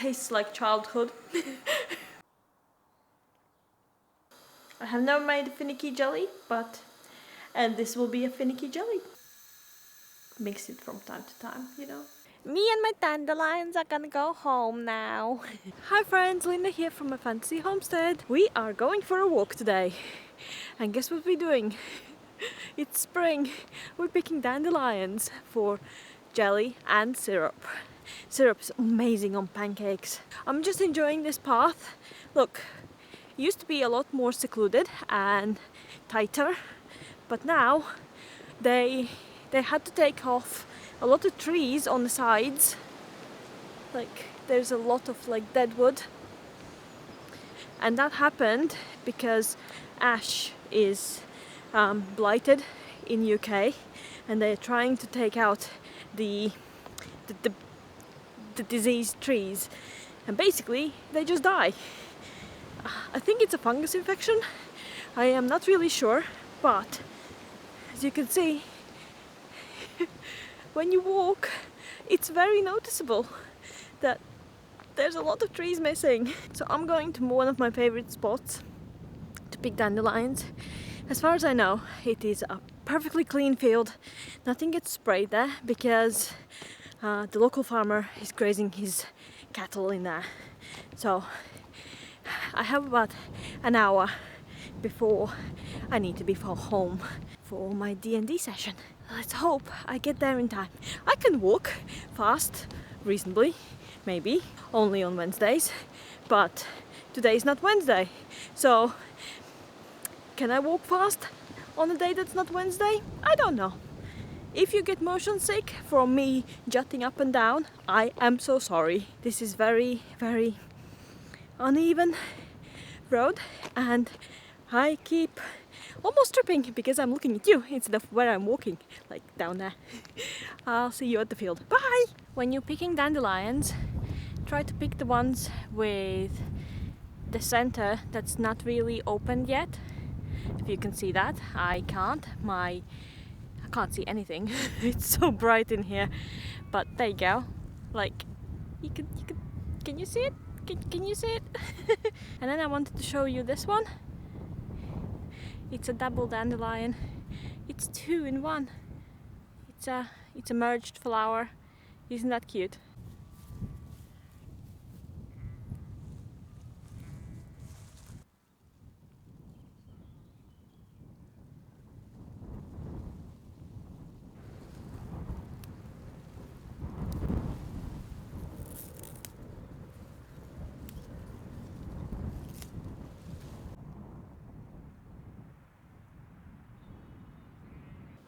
tastes like childhood. I have never made a finicky jelly, and this will be a finicky jelly. Mix it from time to time, you know. Me and my dandelions are gonna go home now. Hi friends, Linda here from my fantasy homestead. We are going for a walk today. And guess what we're doing? It's spring. We're picking dandelions for jelly and syrup. Syrup's amazing on pancakes. I'm just enjoying this path. Look, it used to be a lot more secluded and tighter, but now they had to take off a lot of trees on the sides. Like there's a lot of like dead wood, and that happened because ash is blighted in UK, and they're trying to take out the diseased trees, and basically they just die. I think it's a fungus infection. I am not really sure, but as you can see, when you walk, it's very noticeable that there's a lot of trees missing. So I'm going to one of my favorite spots to pick dandelions. As far as I know, it is a perfectly clean field. Nothing gets sprayed there because the local farmer is grazing his cattle in there. So I have about an hour before I need to be home for my D&D session. Let's hope I get there in time. I can walk fast, reasonably, maybe, only on Wednesdays, but today is not Wednesday. So can I walk fast on a day that's not Wednesday? I don't know. If you get motion sick from me jutting up and down, I am so sorry. This is very, very uneven road, and I keep almost tripping because I'm looking at you instead of where I'm walking, like down there. I'll see you at the field. Bye! When you're picking dandelions, try to pick the ones with the center that's not really opened yet. If you can see that, I can't. I can't see anything. It's so bright in here. But there you go. Like, can you see it? Can you see it? And then I wanted to show you this one. It's a double dandelion. It's 2 in 1. It's a merged flower. Isn't that cute?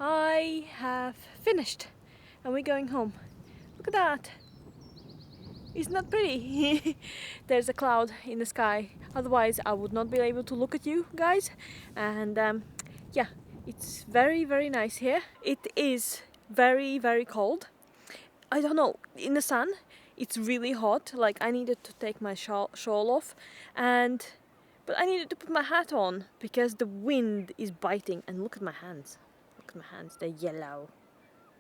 I have finished and we're going home. Look at that. Isn't that pretty? There's a cloud in the sky. Otherwise I would not be able to look at you guys. And yeah, it's very, very nice here. It is very, very cold. I don't know, in the sun it's really hot. Like I needed to take my shawl off, but I needed to put my hat on because the wind is biting. And look at my hands. Look at my hands, they're yellow.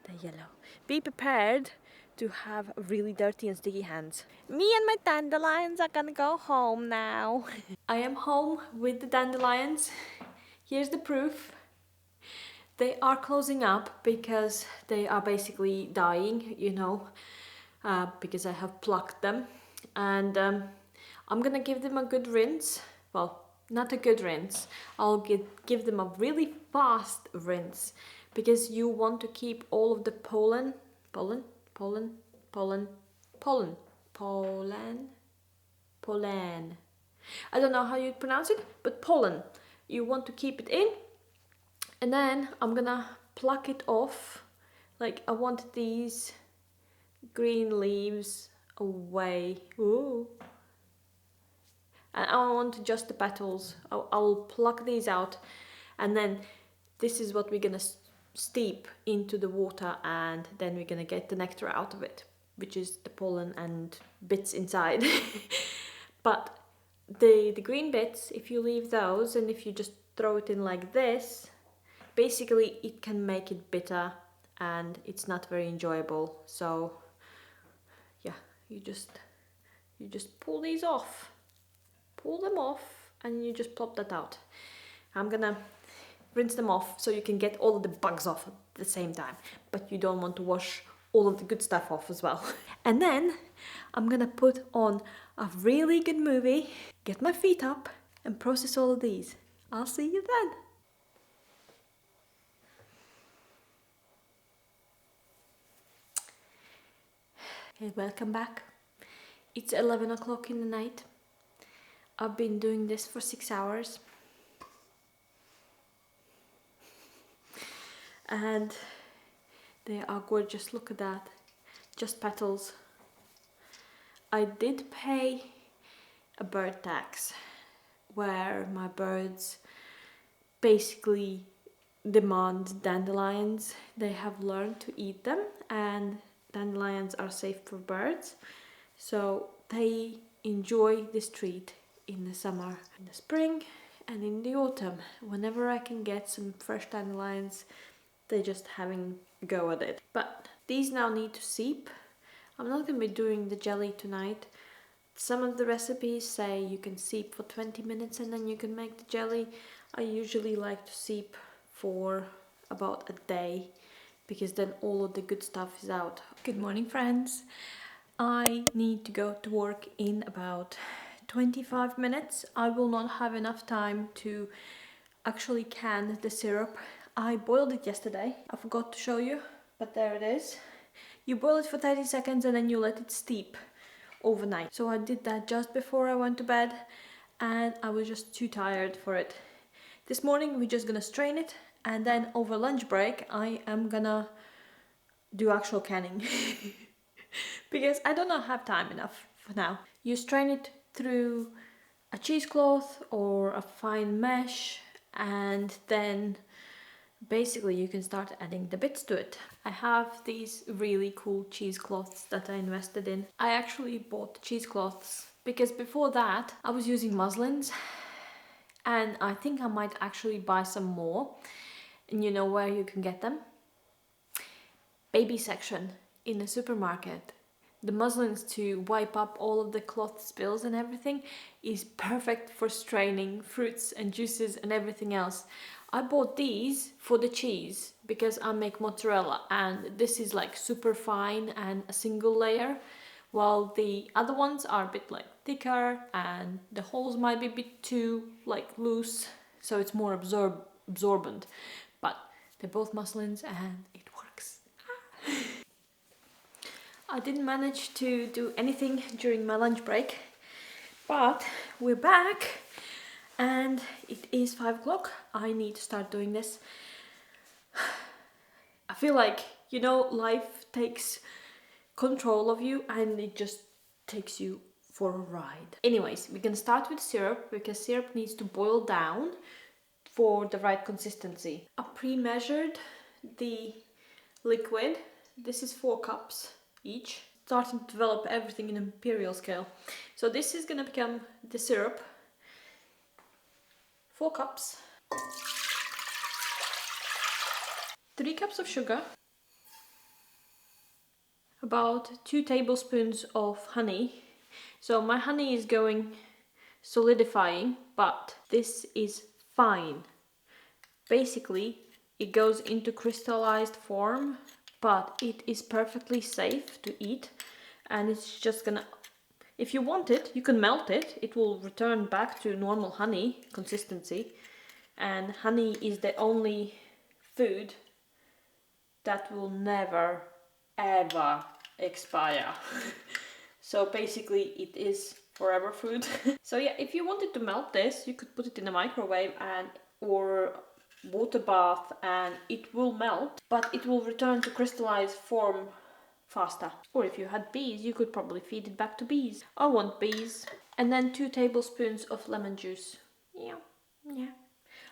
They're yellow. Be prepared to have really dirty and sticky hands. Me and my dandelions are gonna go home now. I am home with the dandelions. Here's the proof. They are closing up because they are basically dying, you know, because I have plucked them. And I'm gonna give them a good rinse. Well, not a good rinse. I'll give them a really fast rinse because you want to keep all of the pollen. I don't know how you pronounce it, but pollen. You want to keep it in. And then I'm gonna pluck it off. Like I want these green leaves away. Ooh. And I want just the petals. I'll pluck these out, and then this is what we're gonna steep into the water, and then we're gonna get the nectar out of it, which is the pollen and bits inside. But the green bits, if you leave those and if you just throw it in like this, basically it can make it bitter and it's not very enjoyable. So yeah, you just You just pull these off. Pull them off and you just plop that out. I'm gonna rinse them off so you can get all of the bugs off at the same time, but you don't want to wash all of the good stuff off as well. And then I'm gonna put on a really good movie, get my feet up and process all of these. I'll see you then. Hey, welcome back. It's 11 o'clock in the night. I've been doing this for 6 hours. And they are gorgeous, look at that. Just petals. I did pay a bird tax where my birds basically demand dandelions. They have learned to eat them and dandelions are safe for birds. So they enjoy this treat in the summer, in the spring and in the autumn. Whenever I can get some fresh dandelions, they're just having a go at it. But these now need to seep. I'm not going to be doing the jelly tonight. Some of the recipes say you can seep for 20 minutes and then you can make the jelly. I usually like to seep for about a day because then all of the good stuff is out. Good morning, friends. I need to go to work in about 25 minutes. I will not have enough time to actually can the syrup. I boiled it yesterday. I forgot to show you, but there it is. You boil it for 30 seconds and then you let it steep overnight. So I did that just before I went to bed and I was just too tired for it. This morning we're just gonna strain it and then over lunch break I am gonna do actual canning because I do not have time enough for now. You strain it through a cheesecloth or a fine mesh and then basically you can start adding the bits to it. I have these really cool cheesecloths that I invested in. I actually bought the cheesecloths because before that I was using muslins and I think I might actually buy some more. And you know where you can get them? Baby section in the supermarket. The muslins to wipe up all of the cloth spills and everything is perfect for straining fruits and juices and everything else. I bought these for the cheese because I make mozzarella and this is like super fine and a single layer, while the other ones are a bit like thicker and the holes might be a bit too like loose, so it's more absorbent. But they're both muslins and it works. I didn't manage to do anything during my lunch break, but we're back and it is 5 o'clock. I need to start doing this. I feel like, you know, life takes control of you and it just takes you for a ride. Anyways, we're gonna start with syrup because syrup needs to boil down for the right consistency. I pre-measured the liquid. This is 4 cups each. Starting to develop everything in imperial scale. So this is gonna become the syrup. 4 cups. 3 cups of sugar. About 2 tablespoons of honey. So my honey is going solidifying, but this is fine. Basically, it goes into crystallized form, but it is perfectly safe to eat. And it's just gonna, if you want it, you can melt it. It will return back to normal honey consistency. And honey is the only food that will never ever expire. So basically it is forever food. So yeah, if you wanted to melt this, you could put it in a microwave and or water bath and it will melt, but it will return to crystallized form faster. Or if you had bees, you could probably feed it back to bees. I want bees. And then 2 tablespoons of lemon juice. Yeah.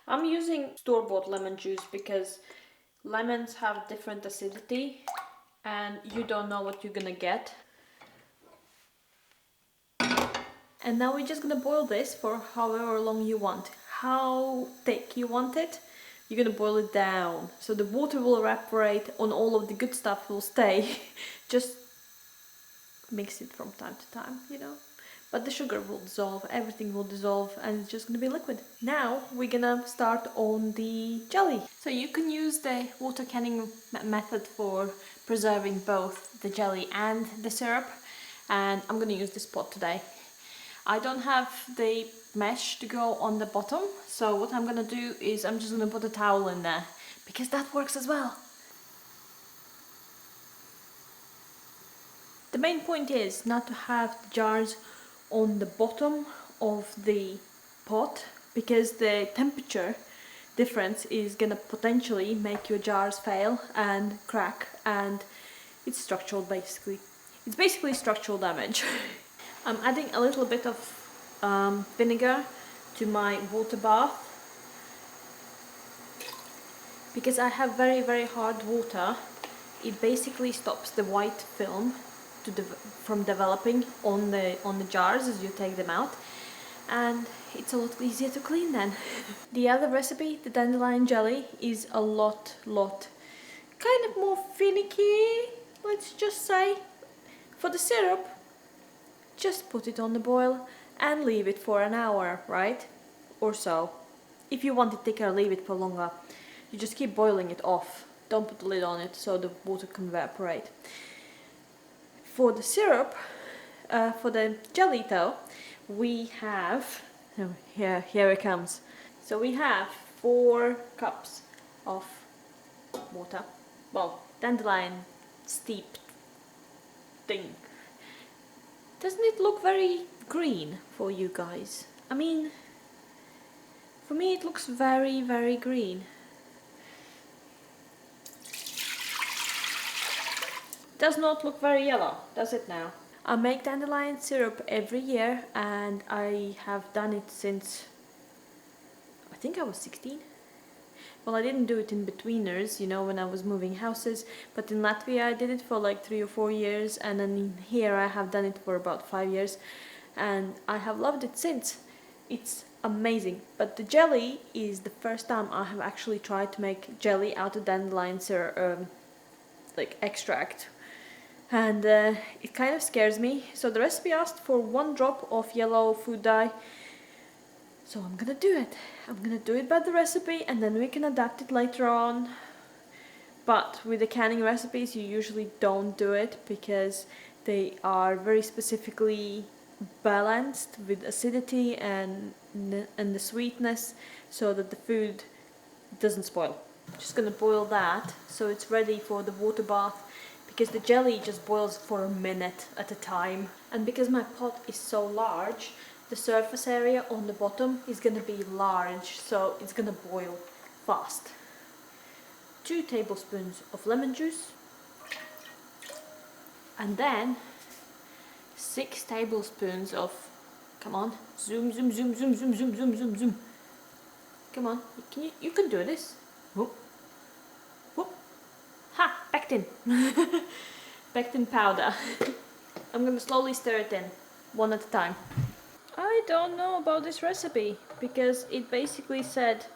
I'm using store-bought lemon juice because lemons have different acidity and you don't know what you're gonna get. And now we're just gonna boil this for however long you want. How thick you want it, you're gonna boil it down. So the water will evaporate and all of the good stuff will stay. Just mix it from time to time, you know. but the sugar will dissolve, everything will dissolve, and it's just gonna be liquid. Now we're gonna start on the jelly. So you can use the water canning method for preserving both the jelly and the syrup, and I'm gonna use this pot today. I don't have the mesh to go on the bottom, so what I'm gonna do is I'm just gonna put a towel in there, because that works as well. The main point is not to have the jars on the bottom of the pot, because the temperature difference is gonna potentially make your jars fail and crack, and it's structural basically. It's basically structural damage. I'm adding a little bit of vinegar to my water bath, because I have very hard water. It basically stops the white film from developing on the jars as you take them out, and it's a lot easier to clean then. The other recipe, the dandelion jelly, is a lot kind of more finicky, let's just say. For the syrup, just put it on the boil and leave it for an hour, right? Or so. If you want it thicker, leave it for longer. You just keep boiling it off. Don't put the lid on it so the water can evaporate. For the syrup, for the jelly though, we have, oh, here it comes. So we have 4 cups of water. Well, dandelion steeped thing. Doesn't it look very green for you guys? I mean, for me it looks very green. Does not look very yellow, does it now? I make dandelion syrup every year, and I have done it since I think I was 16. Well, I didn't do it in betweeners, you know, when I was moving houses, but in Latvia I did it for like 3 or 4 years, and then in here I have done it for about 5 years, and I have loved it since. It's amazing. But the jelly is the first time I have actually tried to make jelly out of dandelion syrup, like extract. And it kind of scares me. So the recipe asked for 1 drop of yellow food dye. So I'm gonna do it. I'm gonna do it by the recipe, and then we can adapt it later on. But with the canning recipes you usually don't do it, because they are very specifically balanced with acidity and the sweetness, so that the food doesn't spoil. Just gonna boil that so it's ready for the water bath, because the jelly just boils for a minute at a time. And because my pot is so large, the surface area on the bottom is gonna be large, so it's gonna boil fast. 2 tablespoons of lemon juice, and then 6 tablespoons of, come on, zoom. Come on, you can do this. Whoop. Whoop. Ha, pectin. Pectin powder. I'm gonna slowly stir it in, one at a time. I don't know about this recipe, because it basically said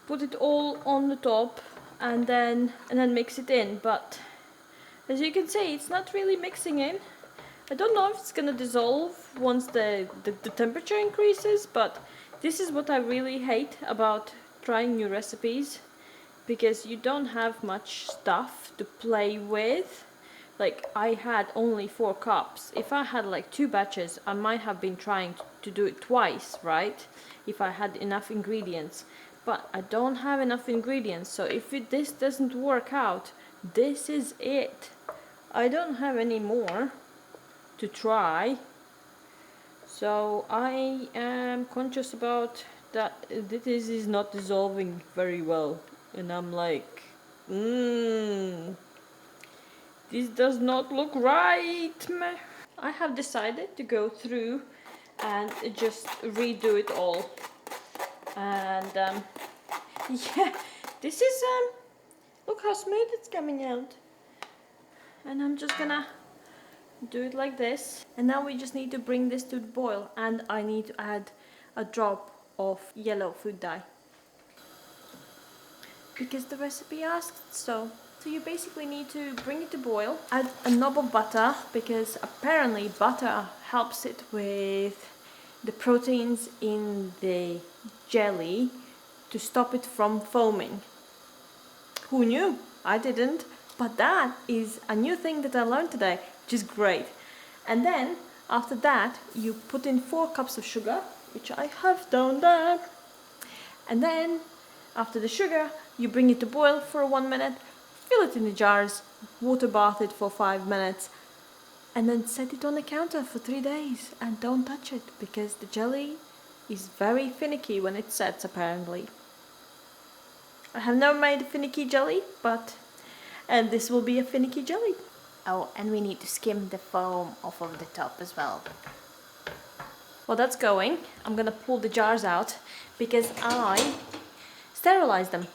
put it all on the top and then mix it in, but as you can see it's not really mixing in. I don't know if it's gonna dissolve once the temperature increases, but this is what I really hate about trying new recipes, because you don't have much stuff to play with. Like, I had only 4 cups. If I had like 2 batches, I might have been trying to do it twice, right? If I had enough ingredients. But I don't have enough ingredients, so if this doesn't work out, this is it. I don't have any more to try. So I am conscious about that this is not dissolving very well. And I'm like, this does not look right. I have decided to go through and just redo it all. And yeah, this is look how smooth it's coming out. And I'm just gonna do it like this. And now we just need to bring this to the boil, and I need to add a drop of yellow food dye, because the recipe asked so. So you basically need to bring it to boil, add a knob of butter, because apparently butter helps it with the proteins in the jelly to stop it from foaming. Who knew? I didn't. But that is a new thing that I learned today, which is great. And then after that you put in 4 cups of sugar, which I have done there. And then after the sugar you bring it to boil for 1 minute, fill it in the jars, water bath it for 5 minutes, and then set it on the counter for 3 days and don't touch it because the jelly is very finicky when it sets apparently. I have never made a finicky jelly, but this will be a finicky jelly. Oh, and we need to skim the foam off of the top as well. While that's going, I'm gonna pull the jars out because I sterilized them.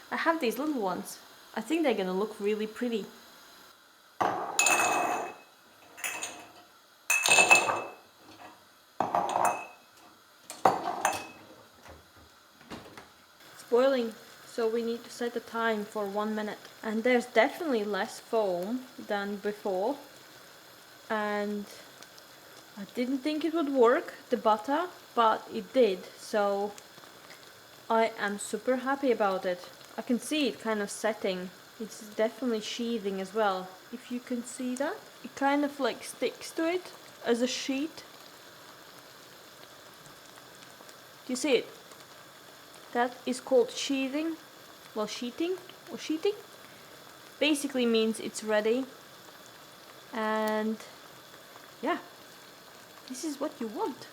I have these little ones. I think they're gonna look really pretty. It's boiling, so we need to set the time for 1 minute. And there's definitely less foam than before. And I didn't think it would work, the butter, but it did. So I am super happy about it. I can see it kind of setting. It's definitely sheathing as well, if you can see that. It kind of like sticks to it as a sheet. Do you see it? That is called sheathing. Well, sheeting or sheeting. Basically means it's ready. And yeah, this is what you want.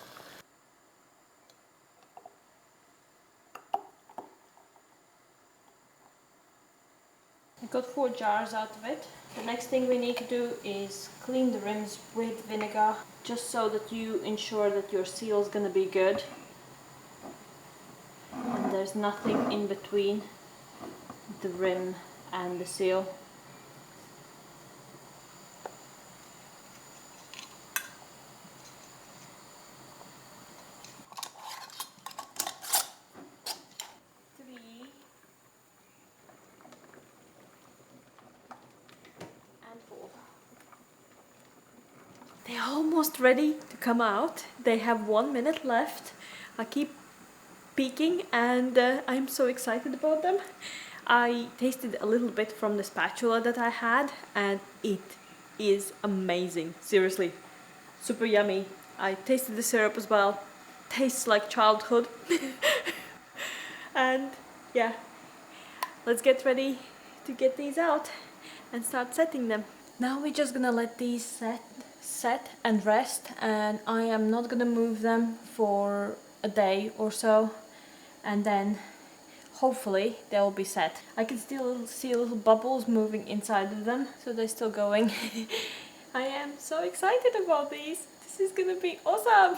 I got 4 jars out of it. The next thing we need to do is clean the rims with vinegar, just so that you ensure that your seal is going to be good and there's nothing in between the rim and the seal. They're almost ready to come out. They have 1 minute left. I keep peeking and I'm so excited about them. I tasted a little bit from the spatula that I had and it is amazing. Seriously, super yummy. I tasted the syrup as well. Tastes like childhood. And yeah, let's get ready to get these out and start setting them. Now we're just gonna let these set and rest, and I am not gonna move them for a day or so, and then hopefully they'll be set. I can still see little bubbles moving inside of them, so they're still going. I am so excited about these. This is gonna be awesome.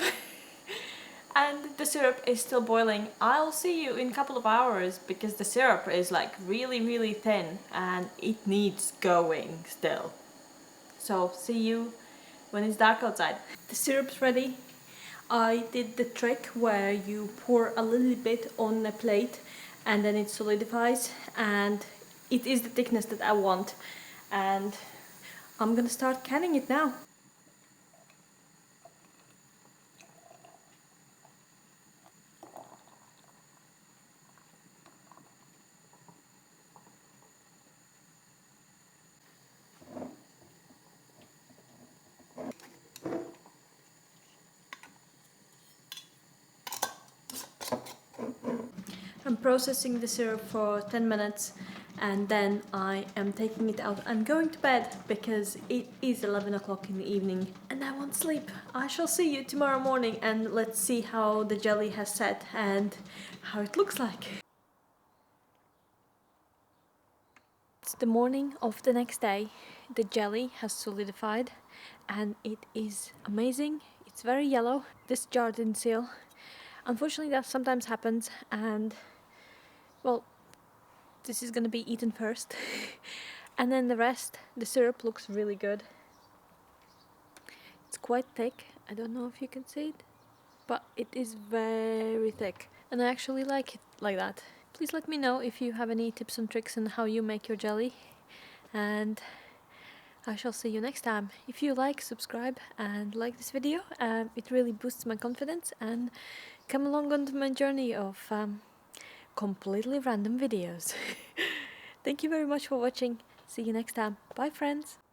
And the syrup is still boiling. I'll see you in a couple of hours because the syrup is like really thin and it needs going still. So see you when it's dark outside. The syrup's ready. I did the trick where you pour a little bit on a plate and then it solidifies, and it is the thickness that I want. And I'm gonna start canning it now. I'm processing the syrup for 10 minutes and then I am taking it out. I'm going to bed because it is 11 o'clock in the evening and I want sleep. I shall see you tomorrow morning and let's see how the jelly has set and how it looks like. It's the morning of the next day. The jelly has solidified and it is amazing. It's very yellow. This jar didn't seal. Unfortunately, that sometimes happens, and well, this is gonna be eaten first. And then the rest, the syrup looks really good. It's quite thick. I don't know if you can see it, but it is very thick. And I actually like it like that. Please let me know if you have any tips and tricks on how you make your jelly, and I shall see you next time. If you like, subscribe and like this video. It really boosts my confidence, and come along on my journey of completely random videos. Thank you very much for watching. See you next time. Bye friends.